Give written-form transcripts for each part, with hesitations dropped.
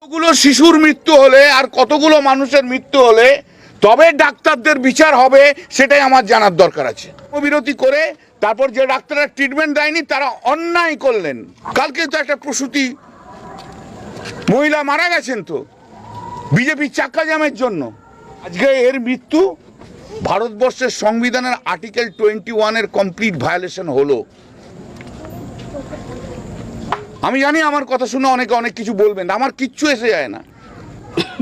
কতগুলো শিশুর মৃত্যু হলে আর কতগুলো মানুষের মৃত্যু হলে তবে ডাক্তারদের বিচার হবে, সেটাই আমার জানার দরকার আছে। বিরতি করে তারপর যে ডাক্তাররা ট্রিটমেন্ট দেয়নি তারা অন্যায় করলেন। কালকে তো একটা প্রসূতি মহিলা মারা গেছেন তো বিজেপির চাক্কা জামের জন্য। আজকে এর মৃত্যু ভারতবর্ষের সংবিধানের আর্টিকেল 21-এর কমপ্লিট ভায়োলেশন হলো। আমি জানি আমার কথা শুনে অনেকে অনেক কিছু বলবেন, আমার কিচ্ছু এসে যায় না।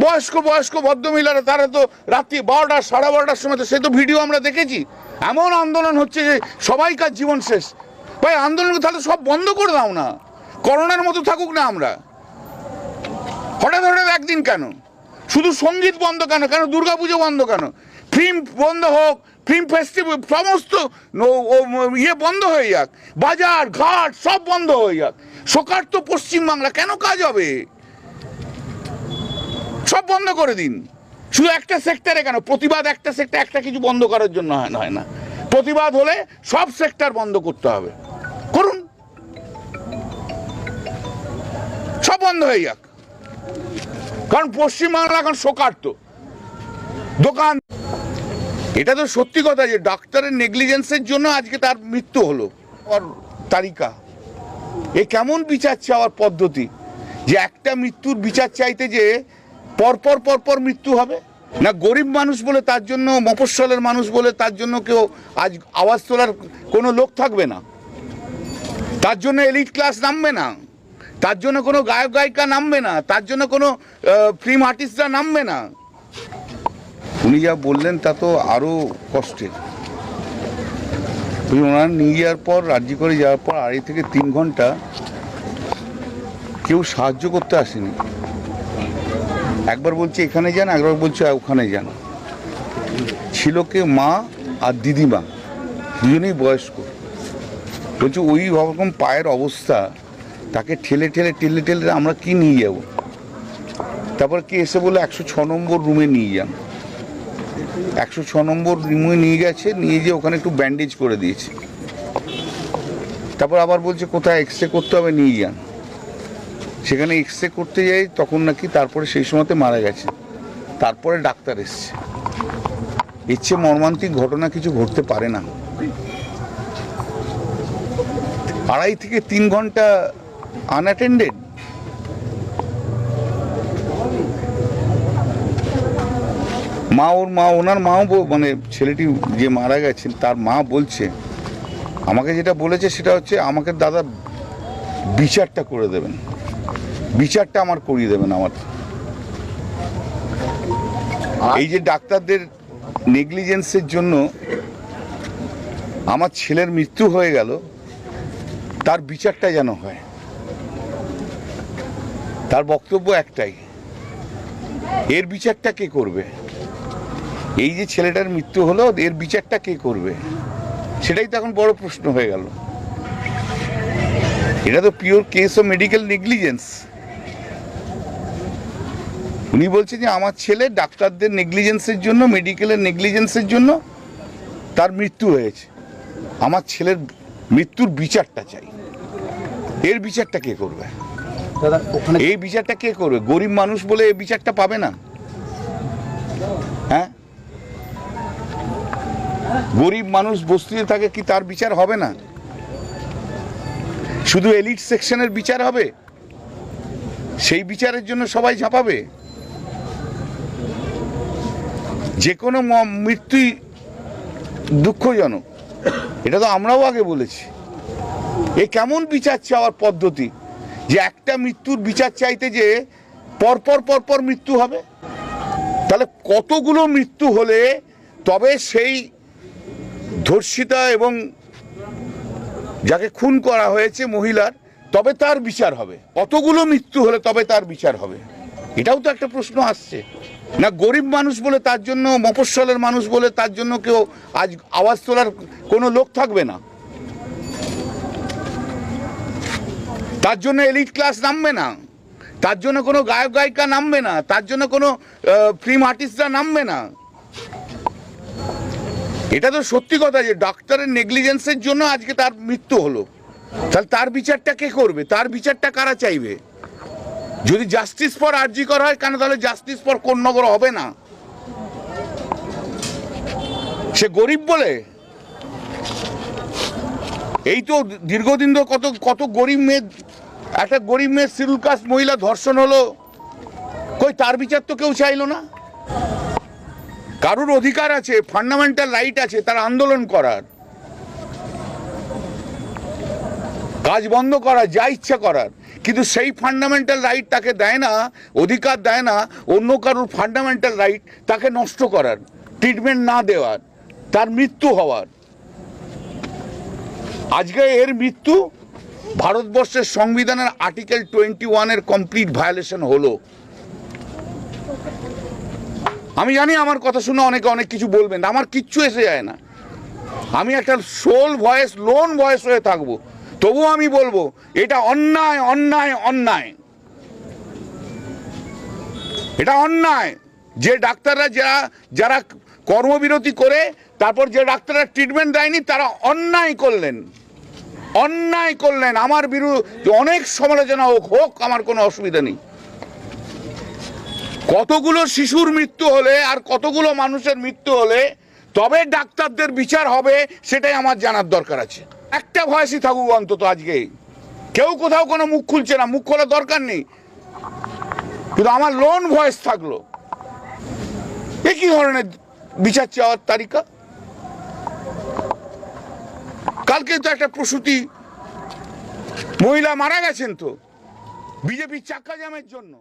বয়স্ক ভদ্রমহিলারা তারা তো রাত্রি 12টা 12:30টার সময়, তো সে তো ভিডিও আমরা দেখেছি, এমন আন্দোলন হচ্ছে যে সবাইকার জীবন শেষ। ভাই আন্দোলন তাহলে সব বন্ধ করে দাও না, করোনার মতো থাকুক না আমরা। হঠাৎ একদিন কেন? শুধু সঙ্গীত বন্ধ কেন? কেন দুর্গাপুজো বন্ধ কেন? ফিল্ম বন্ধ হোক, ফিল্ম ফেস্টিভ্যাল সমস্ত বন্ধ হয়ে যাক, বাজার ঘাট সব বন্ধ হয়ে যাক। সরকার তো পশ্চিমবাংলা, কেন কাজ হবে? সব বন্ধ করে দিন। শুধু একটা সেক্টরে কেন? প্রতিবাদ একটা সেক্টর একটা কিছু বন্ধ করার জন্য হয় না। প্রতিবাদ হলে সব সেক্টর বন্ধ করতে হবে, করুন, সব বন্ধ হয়ে যাক। কারণ পশ্চিমবাংলা এখন শোকার্ত দোকান। এটা তো সত্যি কথা যে ডাক্তারের নেগলিজেন্সের জন্য আজকে তার মৃত্যু হলো। আর তালিকা এ কেমন বিচার চাওয়ার পদ্ধতি যে একটা মৃত্যুর বিচার চাইতে যে পরপর মৃত্যু হবে না? গরিব মানুষ বলে তার জন্য, মফস্বলের মানুষ বলে তার জন্য কেউ আজ আওয়াজ তোলার কোনো লোক থাকবে না, তার জন্য এলিট ক্লাস নামবে না, তার জন্য কোনো গায়ক গায়িকা নামবে না, তার জন্য কোনো ফিল্ম আর্টিস্টরা নামবে না। উনি যা বললেন তা তো আরও কষ্টের। ওনার নিয়ে যাওয়ার পর, রাজ্য করে যাওয়ার পর 2.5 থেকে 3 ঘন্টা কেউ সাহায্য করতে আসেনি। একবার বলছে এখানে যান, একবার বলছে ওখানে যান। ছিল কে মা আর দিদিমা, দুজনেই বয়স্ক। বলছে ওই রকম পায়ের অবস্থা, তাকে ঠেলে আমরা কি নিয়ে যাব? তারপর কে এসে বলে 106 নম্বর রুমে নিয়ে যান। 106 নম্বর রুমে নিয়ে গেছে, নিয়ে গিয়ে ওখানে একটু ব্যান্ডেজ করে দিয়েছে। তারপর আবার বলছে কোথায় এক্সরে করতে হবে, নিয়ে যান। সেখানে এক্সরে করতে যাই, তখন নাকি তারপরে সেই সময়তে মারা গেছে। তারপরে ডাক্তার এসছে। এর চেয়ে মর্মান্তিক ঘটনা কিছু ঘটতে পারে না। 2.5 থেকে 3 ঘন্টা আনঅ্যাটেন্ডেড। ওনার মাও মানে ছেলেটি যে মারা গেছেন তার মা বলছে, আমাকে যেটা বলেছে সেটা হচ্ছে আমাকে দাদা বিচারটা করে দেবেন, বিচারটা আমার করিয়ে দেবেন। আমার এই যে ডাক্তারদের নেগলিজেন্সের জন্য আমার ছেলের মৃত্যু হয়ে গেল, তার বিচারটা যেন হয়। তার বক্তব্য একটাই, এর বিচারটা কে করবে? এই যে ছেলেটার মৃত্যু হলো, এর বিচারটা কে করবে? সেটাই তো এখন বড় প্রশ্ন হয়ে গেল। এটা তো pure case of medical negligence. উনি বলছেন যে আমার ছেলে ডাক্তারদের নেগলিজেন্সের জন্য, মেডিকেলের নেগলিজেন্সের জন্য তার মৃত্যু হয়েছে। আমার ছেলের মৃত্যুর বিচারটা চাই। এর বিচারটা কে করবে? এই বিচারটা কে করবে? গরিব মানুষ বলে এই বিচারটা পাবে না? হ্যাঁ, গরিব মানুষ বস্তিতে থাকে, কি তার বিচার হবে না? শুধু এলিট সেকশনের বিচার হবে? সেই বিচারের জন্য সবাই ঝাঁপাবে? যে কোনো মৃত্যুই দুঃখজনক, এটা তো আমরাও আগে বলেছি। এ কেমন বিচার চাওয়ার পদ্ধতি যে একটা মৃত্যুর বিচার চাইতে যে পরপর মৃত্যু হবে? তাহলে কতগুলো মৃত্যু হলে তবে সেই ধর্ষিতা এবং যাকে খুন করা হয়েছে মহিলার, তবে তার বিচার হবে? কতগুলো মৃত্যু হলে তবে তার বিচার হবে? এটাও তো একটা প্রশ্ন আসছে না? গরিব মানুষ বলে তার জন্য, মফস্বলের মানুষ বলে তার জন্য কেউ আজ আওয়াজ তোলার কোনো লোক থাকবে না, তার জন্য এলিট ক্লাস নামবে না, তার জন্য কোনো গায়ক গায়িকা নামবে না, তার জন্য কোনো ফিল্ম আর্টিস্টরা নামবে না। এটা তো সত্যি কথা যে ডাক্তারের নেগলিজেন্সের জন্য আজকে তার মৃত্যু হলো। তাহলে তার বিচারটা কে করবে? তার বিচারটা কারা চাইবে? যদি জাস্টিস ফর আরজি করা হয় কেন, তাহলে জাস্টিস ফর কোন্নগর হবে না? সে গরিব বলে? এই তো দীর্ঘদিন ধরে কত কত গরিব মেয়ে, একটা গরিব মেয়ে শিডিউল কাস্ট মহিলা ধর্ষণ হলো, কই তার বিচার তো কেউ চাইলো না। কারুর অধিকার আছে, ফান্ডামেন্টাল রাইট আছে তার আন্দোলন করার, কাজ বন্ধ করার, যা ইচ্ছা করার, কিন্তু সেই ফান্ডামেন্টাল রাইট তাকে দেয় না, অধিকার দেয় না অন্য কারুর ফান্ডামেন্টাল রাইট তাকে নষ্ট করার, ট্রিটমেন্ট না দেওয়ার, তার মৃত্যু হওয়ার। আজকে এর মৃত্যু ভারতবর্ষের সংবিধানের আর্টিকেল 21-এর কমপ্লিট ভায়োলেশন হলো। আমি জানি আমার কথা শুনে অনেকে অনেক কিছু বলবেন, আমার কিচ্ছু এসে যায় না। আমি একটা সোল ভয়েস, লোন ভয়েস হয়ে থাকবো, তবুও আমি বলবো এটা অন্যায়, অন্যায়, অন্যায়। এটা অন্যায় যে ডাক্তাররা যারা কর্মবিরতি করে তারপর যে ডাক্তাররা ট্রিটমেন্ট দেয়নি তারা অন্যায় করলেন, অন্যায় করলেন। আমার বিরুদ্ধে অনেক সমালোচনা হোক, আমার কোনো অসুবিধা নেই। কতগুলো শিশুর মৃত্যু হলে আর কতগুলো মানুষের মৃত্যু হলে তবে ডাক্তারদের বিচার হবে, সেটাই আমার জানার দরকার আছে। একটা ভয়েসই থাকুক অন্তত। আজকে কেউ কোথাও কোনো মুখ খুলছে না, মুখ খোলার দরকার নেই, কিন্তু আমার লোন ভয়েস থাকলো। এ কি ধরনের বিচার চাওয়ার তালিকা? কালকে তো একটা প্রসূতি মহিলা মারা গেছেন তো বিজেপির চাক্কা জ্যামের জন্য।